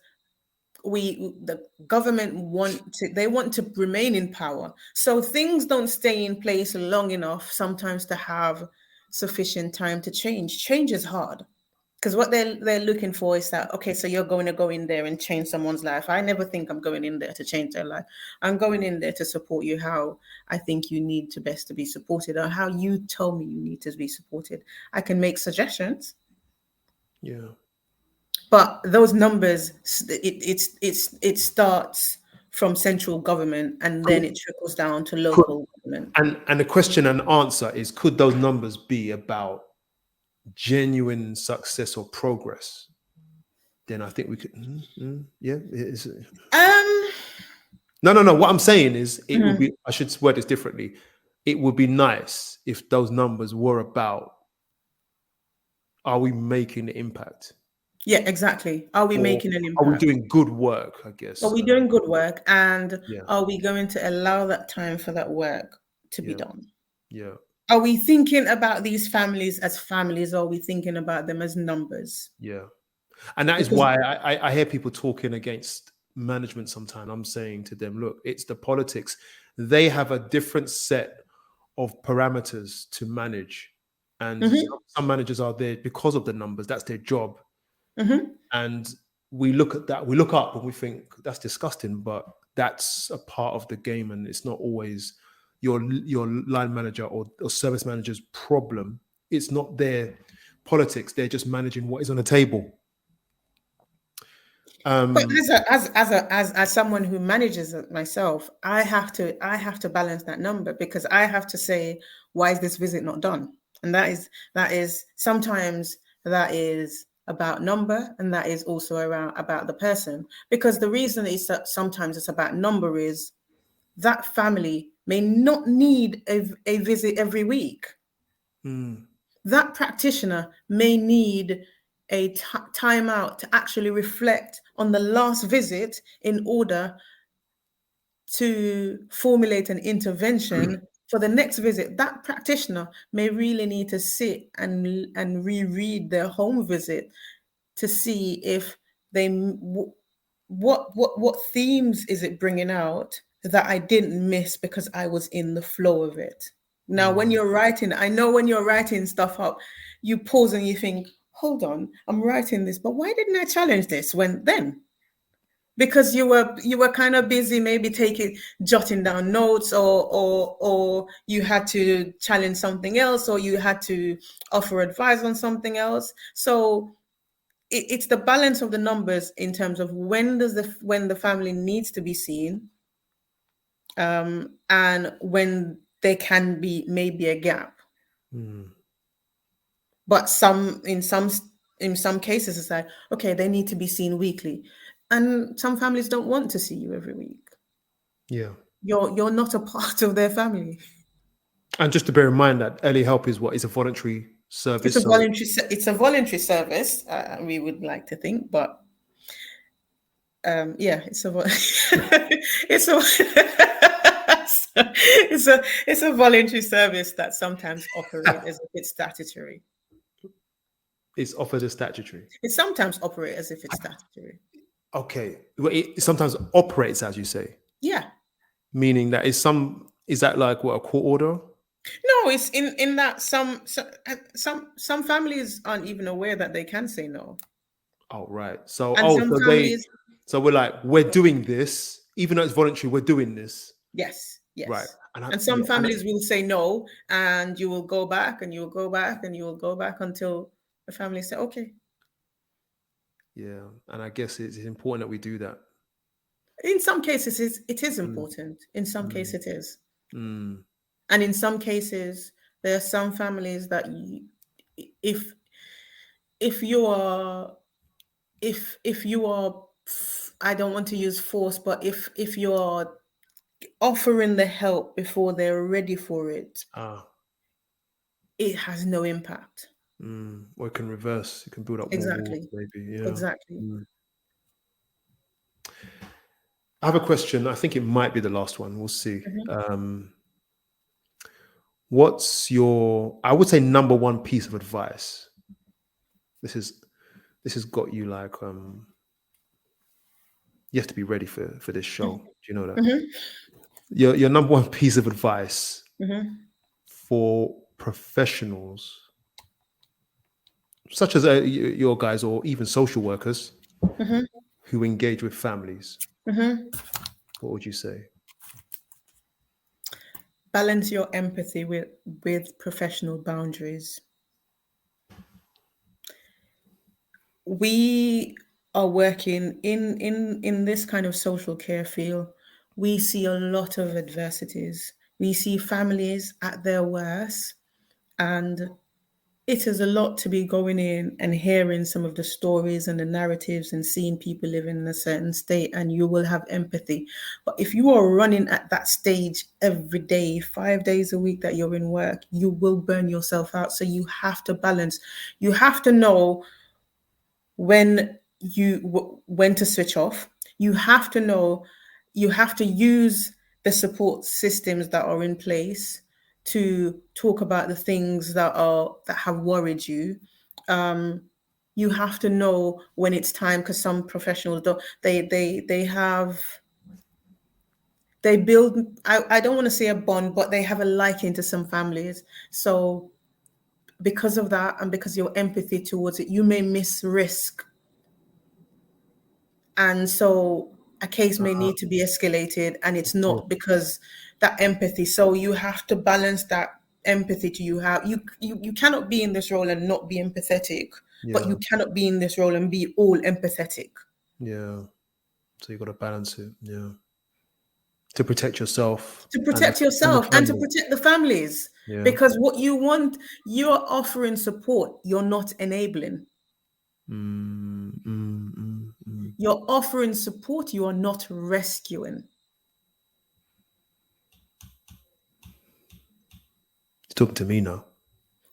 Speaker 2: the government want to remain in power. So things don't stay in place long enough sometimes to have sufficient time to change. Change is hard. Because what they're looking for is that, okay, so you're going to go in there and change someone's life. I never think I'm going in there to change their life. I'm going in there to support you how I think you need to best to be supported, or how you tell me you need to be supported. I can make suggestions.
Speaker 1: Yeah.
Speaker 2: But those numbers, it starts from central government and then it trickles down to local government.
Speaker 1: And the question and answer is, could those numbers be about genuine success or progress? Then I think we could. Yeah. No. What I'm saying is, it would be. I should word this differently. It would be nice if those numbers were about, are we making an impact?
Speaker 2: Yeah, exactly. Are we making an impact?
Speaker 1: Are we doing good work? I guess.
Speaker 2: Are we doing good work? And are we going to allow that time for that work to be done?
Speaker 1: Yeah.
Speaker 2: Are we thinking about these families as families, or are we thinking about them as numbers?
Speaker 1: Yeah. And that is why I hear people talking against management sometimes. I'm saying to them, look, it's the politics. They have a different set of parameters to manage. And some managers are there because of the numbers. That's their job. And we look at that, we look up and we think that's disgusting, but that's a part of the game. And it's not always your line manager or service manager's problem. It's not their politics. They're just managing what is on the table.
Speaker 2: But as someone who manages it myself, I have to balance that number, because I have to say, why is this visit not done? And that is sometimes that is about number, and that is also around about the person. Because the reason is that sometimes it's about number is that family may not need a visit every week. That practitioner may need a time out to actually reflect on the last visit in order to formulate an intervention for the next visit. That practitioner may really need to sit and reread their home visit to see if they what themes is it bringing out that I didn't miss because I was in the flow of it. Now, when you're writing, I know when you're writing stuff up, you pause and you think, hold on, I'm writing this, but why didn't I challenge this then? Because you were kind of busy, maybe jotting down notes, or you had to challenge something else, or you had to offer advice on something else. So it's the balance of the numbers in terms of when the family needs to be seen, and when there can be maybe a gap. But in some cases it's like, okay, they need to be seen weekly, and some families don't want to see you every week.
Speaker 1: Yeah,
Speaker 2: you're not a part of their family.
Speaker 1: And just to bear in mind that early help is a voluntary service.
Speaker 2: It's a voluntary service. We would like to think, but it's a it's a voluntary service that sometimes operates as if it's statutory.
Speaker 1: It's offered as statutory.
Speaker 2: It sometimes operates as if it's statutory.
Speaker 1: Okay, well, it sometimes operates, as you say.
Speaker 2: Yeah.
Speaker 1: Meaning that is that like what, a court order?
Speaker 2: No, it's in that some families aren't even aware that they can say no.
Speaker 1: Oh, right. So
Speaker 2: families,
Speaker 1: so we're like, we're doing this, even though it's voluntary, we're doing this.
Speaker 2: Yes.
Speaker 1: Right.
Speaker 2: And some families will say no, and you will go back and you will go back and you will go back until the family say, okay.
Speaker 1: Yeah. And I guess it's important that we do that.
Speaker 2: In some cases, it is important. In some cases, it is. And in some cases, there are some families that if you are, I don't want to use force, but if you're offering the help before they're ready for it, it has no impact.
Speaker 1: Or it can reverse. It can build up
Speaker 2: Exactly.
Speaker 1: more walls, maybe. Yeah.
Speaker 2: Exactly.
Speaker 1: I have a question. I think it might be the last one. We'll see. What's your, I would say, number one piece of advice? This has got you like, you have to be ready for this show. Do you know that? Your number one piece of advice for professionals, such as your guys, or even social workers who engage with families, what would you say?
Speaker 2: Balance your empathy with professional boundaries. We are working in this kind of social care field. We see a lot of adversities. We see families at their worst, and it is a lot to be going in and hearing some of the stories and the narratives and seeing people living in a certain state, and you will have empathy. But if you are running at that stage every day, 5 days a week that you're in work, you will burn yourself out. So you have to balance. You have to know when to switch off. You have to know, you have to use the support systems that are in place to talk about the things that have worried you. You have to know when it's time, because some professionals don't. They build. I don't want to say a bond, but they have a liking to some families. So because of that, and because your empathy towards it, you may miss risk. And so a case may need to be escalated, and it's not because that empathy. So you have to balance that empathy to you. How you cannot be in this role and not be empathetic, but you cannot be in this role and be all empathetic.
Speaker 1: Yeah. So you got to balance it. Yeah. To protect yourself.
Speaker 2: To protect yourself and to protect the families.
Speaker 1: Yeah.
Speaker 2: Because what you want, you're offering support. You're not enabling. You're offering support. You are not rescuing.
Speaker 1: Talk to me now.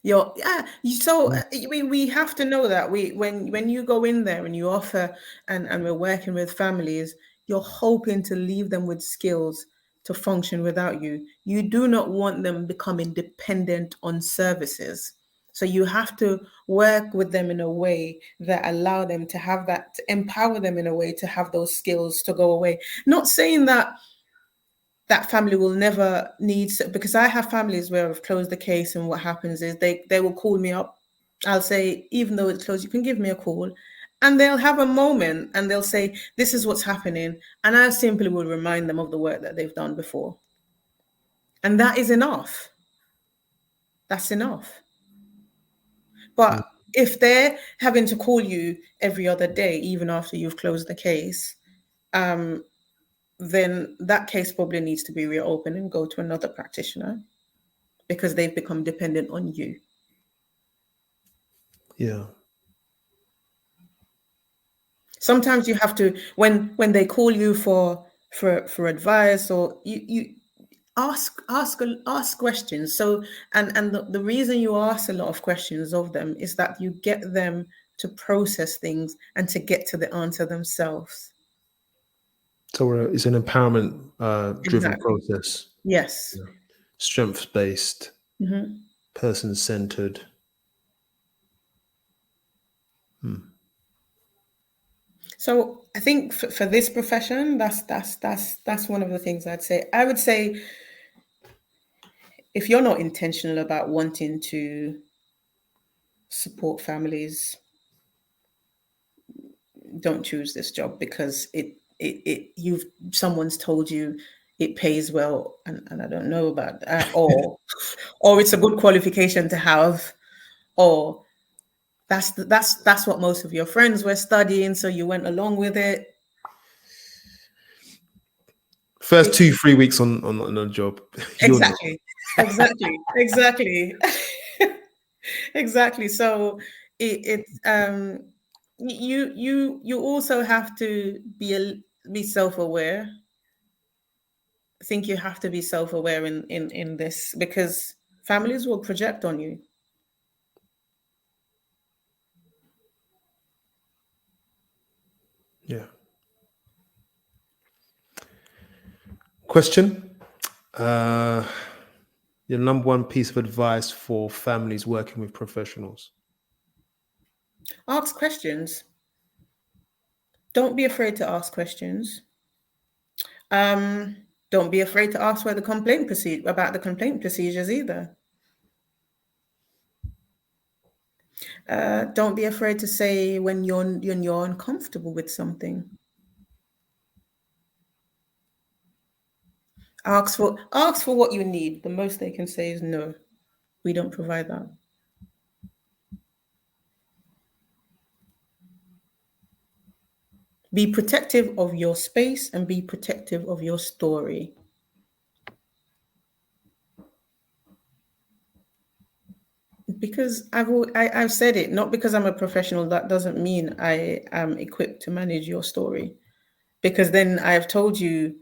Speaker 2: So we have to know that when you go in there and you offer and we're working with families, you're hoping to leave them with skills to function without you. You do not want them becoming dependent on services. So you have to work with them in a way that allow them to have that, to empower them in a way to have those skills to go away. Not saying that family will never need, because I have families where I've closed the case and what happens is they will call me up. I'll say, even though it's closed, you can give me a call. And they'll have a moment and they'll say, this is what's happening. And I simply will remind them of the work that they've done before. And that is enough. That's enough. But if they're having to call you every other day, even after you've closed the case, then that case probably needs to be reopened and go to another practitioner because they've become dependent on you.
Speaker 1: Yeah.
Speaker 2: Sometimes you have to, when they call you for advice, or you ask questions. So and the reason you ask a lot of questions of them is that you get them to process things and to get to the answer themselves.
Speaker 1: So it's an empowerment driven process.
Speaker 2: Yes.
Speaker 1: Yeah. Strengths-based, person-centered.
Speaker 2: So I think for this profession, that's one of the things I'd say. I would say if you're not intentional about wanting to support families, don't choose this job, because someone's told you it pays well, and I don't know about that, or it's a good qualification to have, or that's what most of your friends were studying, so you went along with it.
Speaker 1: First 2-3 weeks on a job.
Speaker 2: Exactly. Exactly. So you also have to be self-aware. I think you have to be self-aware in this, because families will project on you.
Speaker 1: Yeah. Question. Your number one piece of advice for families working with professionals?
Speaker 2: Ask questions. Don't be afraid to ask questions. Don't be afraid to ask about the complaint procedures either. Don't be afraid to say when you're uncomfortable with something. Ask for what you need. The most they can say is no, we don't provide that. Be protective of your space and be protective of your story. Because I've said it, not because I'm a professional, that doesn't mean I am equipped to manage your story. Because then I've told you,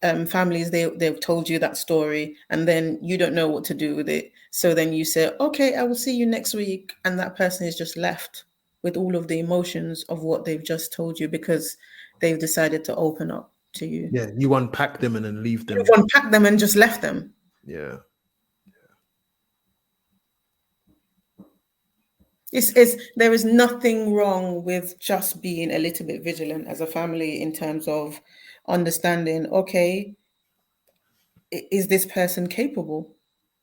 Speaker 2: families, they've told you that story, and then you don't know what to do with it. So then you say, okay, I will see you next week. And that person is just left with all of the emotions of what they've just told you, because they've decided to open up to you.
Speaker 1: Yeah, you unpack them and then leave them.
Speaker 2: You've unpacked them and just left them.
Speaker 1: Yeah.
Speaker 2: There is nothing wrong with just being a little bit vigilant as a family in terms of understanding, okay, is this person capable?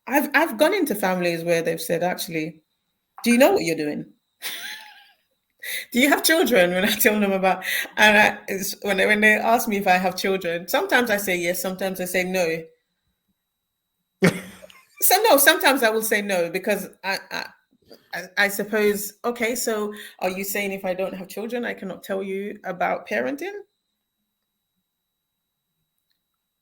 Speaker 2: I've gone into families where they've said, actually, do you know what you're doing? Do you have children? When I tell them about, and when they ask me if I have children, sometimes I say yes, sometimes I say no. So no, sometimes I will say no because I suppose, okay, so are you saying if I don't have children, I cannot tell you about parenting?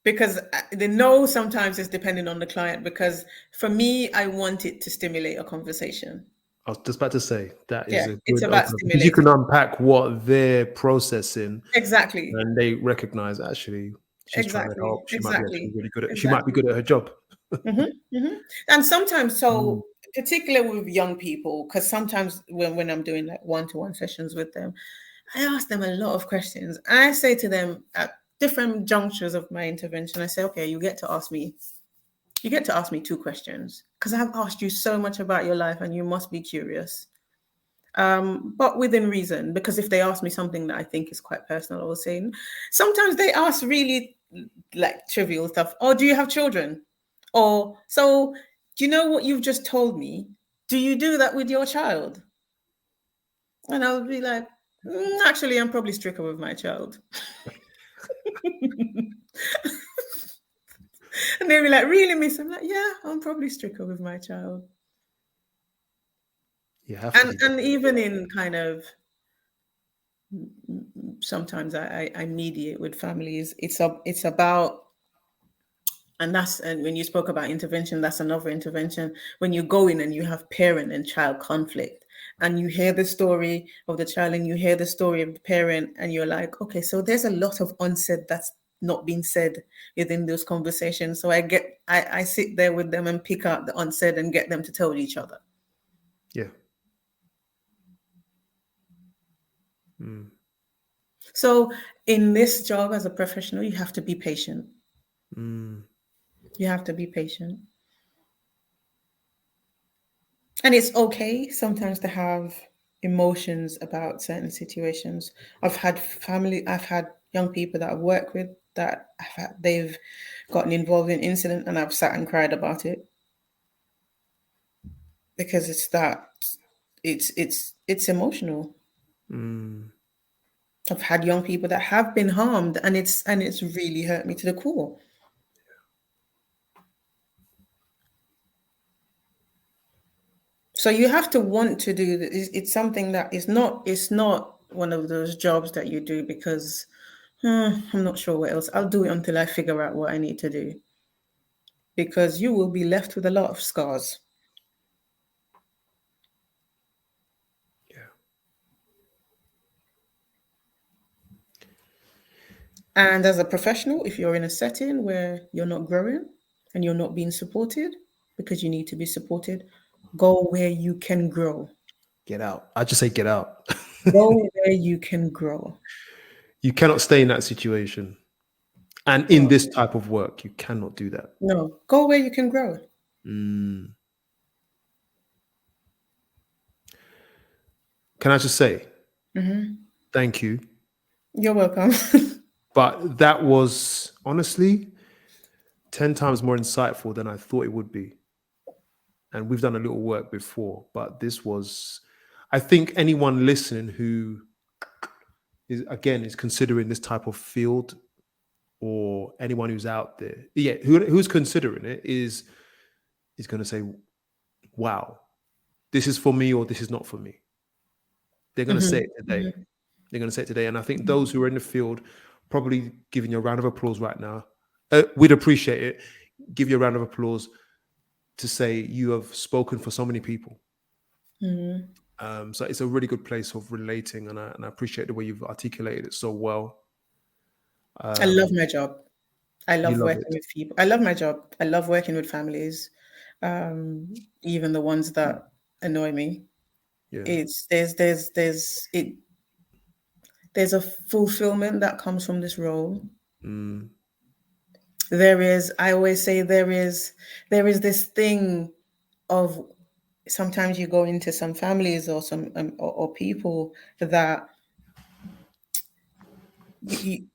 Speaker 2: Because the no sometimes is depending on the client. Because for me, I want it to stimulate a conversation.
Speaker 1: I was just about to say that is
Speaker 2: Yeah,
Speaker 1: a
Speaker 2: it's
Speaker 1: good
Speaker 2: about
Speaker 1: opener because you can
Speaker 2: stimulating.
Speaker 1: unpack what they're processing
Speaker 2: Exactly.
Speaker 1: and they recognize actually she's trying to
Speaker 2: Exactly.
Speaker 1: help. She might be actually
Speaker 2: Exactly.
Speaker 1: really good at. She might be
Speaker 2: Exactly.
Speaker 1: good at her job.
Speaker 2: And sometimes,
Speaker 1: Mm.
Speaker 2: so particularly with young people, because sometimes when I'm doing like one-to-one sessions with them, I ask them a lot of questions. And I say to them at different junctures of my intervention, I say, okay, you get to ask me 2 questions because I've asked you so much about your life and you must be curious. But within reason, because if they ask me something that I think is quite personal, I will say, sometimes they ask really like trivial stuff. Oh, do you have children? Or, so do you know what you've just told me? Do you do that with your child? And I'll be like, actually, I'm probably stricter with my child. And they'll be like, really, miss? I'm like, yeah, I'm probably stricter with my child.
Speaker 1: You have to be.
Speaker 2: And even in kind of, sometimes I mediate with families. It's about, and when you spoke about intervention, that's another intervention. When you go in and you have parent and child conflict, and you hear the story of the child and you hear the story of the parent, and you're like, okay, so there's a lot of unsaid that's not being said within those conversations. So I sit there with them and pick out the unsaid and get them to tell each other.
Speaker 1: Yeah. Mm.
Speaker 2: So in this job as a professional, you have to be patient.
Speaker 1: Mm.
Speaker 2: You have to be patient. And it's okay sometimes to have emotions about certain situations. I've had young people that I've worked with that they've gotten involved in incident and I've sat and cried about it because it's emotional.
Speaker 1: Mm.
Speaker 2: I've had young people that have been harmed and it's really hurt me to the core. So you have to want to do this. It's something that it's not one of those jobs that you do because I'm not sure what else. I'll do it until I figure out what I need to do. Because you will be left with a lot of scars.
Speaker 1: Yeah.
Speaker 2: And as a professional, if you're in a setting where you're not growing and you're not being supported because you need to be supported, go where you can grow.
Speaker 1: Get out. I just say get out.
Speaker 2: Go where you can grow.
Speaker 1: You cannot stay in that situation. And in
Speaker 2: No,
Speaker 1: this type of work, you cannot do that.
Speaker 2: no. Go where you can grow.
Speaker 1: Mm. Can I just say thank you?
Speaker 2: You're welcome.
Speaker 1: But that was honestly 10 times more insightful than I thought it would be. And we've done a little work before, but this was, I think anyone listening who is considering this type of field, or anyone who's out there, who's considering it is going to say, wow, this is for me or this is not for me. They're going to say it today. They're going to say it today. And I think those who are in the field probably giving you a round of applause right now. We'd appreciate it. Give you a round of applause to say you have spoken for so many people. So it's a really good place of relating, and I appreciate the way you've articulated it so well.
Speaker 2: I love my job. I
Speaker 1: You
Speaker 2: love
Speaker 1: love
Speaker 2: working
Speaker 1: it.
Speaker 2: with people. I love my job. I love working with families, even the ones that annoy me.
Speaker 1: Yeah.
Speaker 2: It's there's a fulfillment that comes from this role.
Speaker 1: Mm.
Speaker 2: I always say there is this thing of, sometimes you go into some families or some or people that you,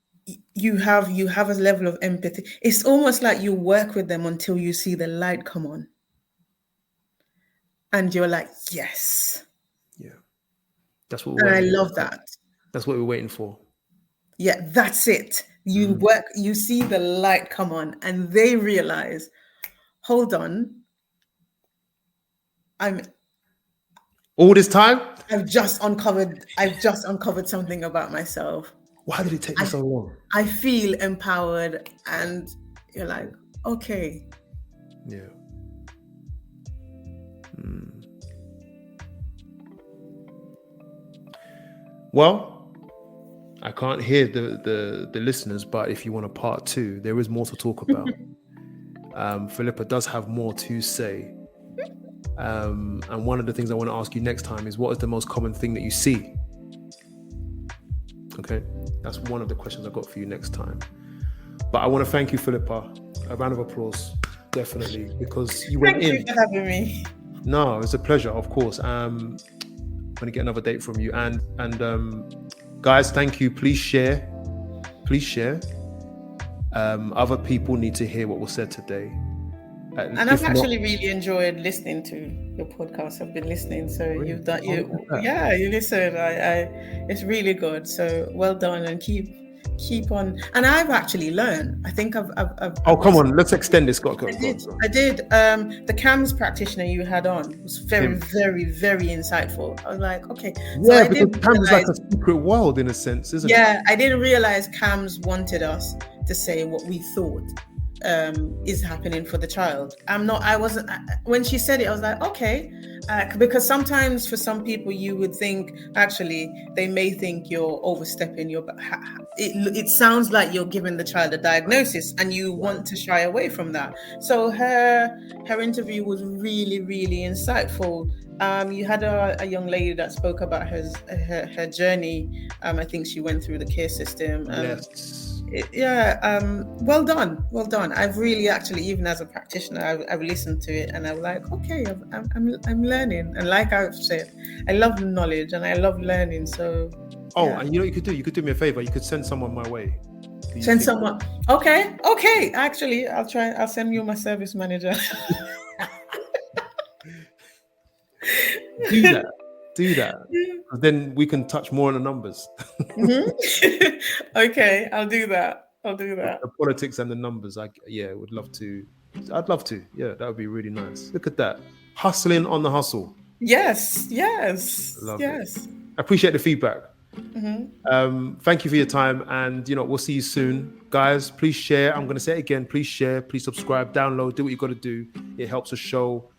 Speaker 2: you have a level of empathy. It's almost like you work with them until you see the light come on. And you're like, yes.
Speaker 1: Yeah. That's what we're
Speaker 2: And I
Speaker 1: waiting
Speaker 2: love
Speaker 1: for.
Speaker 2: that.
Speaker 1: That's what we're waiting for.
Speaker 2: Yeah, that's it. You
Speaker 1: Mm.
Speaker 2: work, you see the light come on, and they realize, hold on, I'm
Speaker 1: all this time.
Speaker 2: I've just uncovered something about myself.
Speaker 1: Why did it take me so long?
Speaker 2: I feel empowered, and you're like, okay.
Speaker 1: Yeah. Well, I can't hear the listeners, but if you want a part 2, there is more to talk about. Philippa does have more to say. And one of the things I want to ask you next time is, what is the most common thing that you see? Okay, that's one of the questions I got for you next time. But I want to thank you, Philippa. A round of applause, definitely, because you went in.
Speaker 2: Thank you for having me.
Speaker 1: No, it's a pleasure, of course. I'm going to get another date from you. And guys, thank you. Please share. Please share. Other people need to hear what was said today.
Speaker 2: And I've actually really enjoyed listening to your podcast. I've been listening, so really? You've done you listen. It's really good. So well done, and keep on. And I've actually learned. I think I've
Speaker 1: come on, let's extend this. Go.
Speaker 2: I did. The CAMS practitioner you had on was very, very, very insightful. I was like, okay.
Speaker 1: Yeah, so because CAMS is like a secret world in a sense, isn't it?
Speaker 2: Yeah, I didn't realize CAMS wanted us to say what we thought is happening for the child. When she said it, I was like, okay, because sometimes for some people you would think, actually, they may think you're overstepping it sounds like you're giving the child a diagnosis, and you want to shy away from that. So her interview was really, really insightful. You had a young lady that spoke about her journey. I think she went through the care system.
Speaker 1: Yes.
Speaker 2: Well done. I've really actually, even as a practitioner, I've listened to it, and I'm like, okay, I'm learning. And like I've said, I love knowledge and I love learning. So.
Speaker 1: And you know what you could do? You could do me a favor. You could send someone my way.
Speaker 2: Send someone. Okay. Actually, I'll send you my service manager.
Speaker 1: Do that. Then we can touch more on the numbers.
Speaker 2: Okay, I'll do that.
Speaker 1: The politics and the numbers. Would love to. I'd love to. Yeah, that would be really nice. Look at that. Hustling on the hustle.
Speaker 2: Yes.
Speaker 1: Love it. I appreciate the feedback. Thank you for your time, and we'll see you soon, guys. Please share. I'm going to say it again. Please share. Please subscribe. Download. Do what you got to do. It helps the show.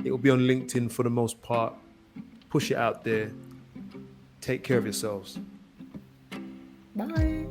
Speaker 1: It will be on LinkedIn for the most part. Push it out there. Take care of yourselves.
Speaker 2: Bye.